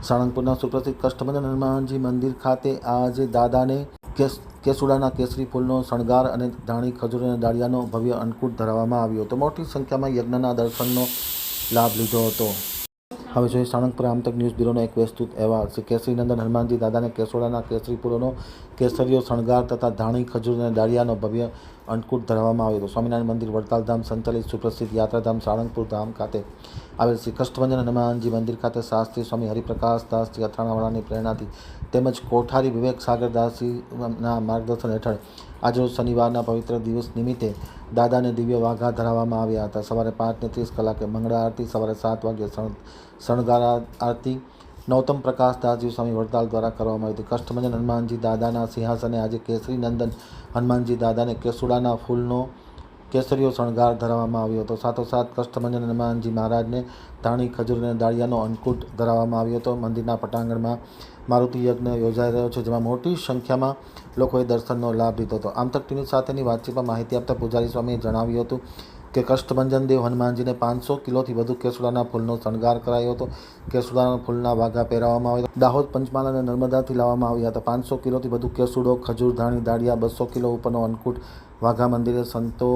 સાળંગપુરના સુપ્રસિદ્ધ કષ્ટભંજન હનુમાનજી મંદિર ખાતે આજે દાદાને કેસુડાના કેસરી ફૂલનો શણગાર અને ધાણી ખજૂર અને દાળિયાનો ભવ્ય અન્નકૂટ ધરાવવામાં આવ્યો હતો. મોટી સંખ્યામાં યજ્ઞના દર્શનનો લાભ લીધો હતો. હવે જોઈએ સાળંગપુર આમતક ન્યૂઝ બ્યુરોનો એક વિસ્તૃત અહેવાલ. શ્રી કેસરીનંદન હનુમાનજી દાદાને કેસુડાના કેસરી ફૂલોનો કેસરીયો શણગાર તથા ધાણી ખજૂર અને દાળિયાનો ભવ્ય અન્નકૂટ ધરાવવામાં આવ્યો હતો. સ્વામિનારાયણ મંદિર વડતાલ ધામ સંચાલિત સુપ્રસિદ્ધ યાત્રાધામ સાળંગપુર ધામ ખાતે આવેલ શ્રી કષ્ટભંજન હનુમાનજી મંદિર ખાતે શાસ્ત્રી સ્વામી હરિપ્રકાશ દાસજી અથાણાવાળાની પ્રેરણાથી તેમજ કોઠારી વિવેક સાગર દાસજીના માર્ગદર્શન હેઠળ આજરોજ શનિવારના પવિત્ર દિવસ નિમિત્તે દાદાને દિવ્ય વાઘા ધરાવવામાં આવ્યા હતા. સવારે 5:30 કલાકે મંગળા આરતી, સવારે 7 વાગ્યે શણગાર આરતી નૌતમ પ્રકાશ દાસજી સ્વામી વડતાલ દ્વારા કરવામાં આવી હતી. કષ્ટભંજન હનુમાનજી દાદાના સિંહાસને આજે કેસરી નંદન હનુમાનજી દાદાને કેસુડાના ફૂલનો કેસરીયો શણગાર ધરાવવામાં આવ્યો હતો. સાથોસાથ કષ્ટભંજન હનુમાનજી મહારાજને ધાણી ખજૂર અને દાળિયાનો અન્નકૂટ ધરાવવામાં આવ્યો હતો. મંદિરના પટાંગણમાં મારુતિ યજ્ઞ યોજાઈ રહ્યો છે, જેમાં મોટી સંખ્યામાં લોકોએ દર્શનનો લાભ લીધો હતો. આમતક ટીવી સાથેની વાતચીતમાં માહિતી આપતા પૂજારી સ્વામીએ જણાવ્યું હતું કે કષ્ટભંજન દેવ હનુમાનજીને 500 કિલોથી વધુ કેસુડાના ફૂલનો શણગાર કરાયો હતો. કેસુડાના ફૂલના વાઘા પહેરાવવામાં આવ્યા હતા. દાહોદ, પંચમહાલ અને નર્મદાથી લાવવામાં આવ્યા હતા. 500 કિલોથી વધુ કેસુડો, ખજૂર, ધાણી, દાળિયા, 200 કિલો ઉપરનો અન્નકૂટ વાઘા મંદિરે સંતો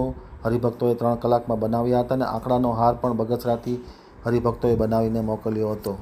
હરિભક્તોએ 3 કલાકમાં બનાવ્યા હતા અને આંકડાનો હાર પણ બગસરાથી હરિભક્તોએ બનાવીને મોકલ્યો હતો.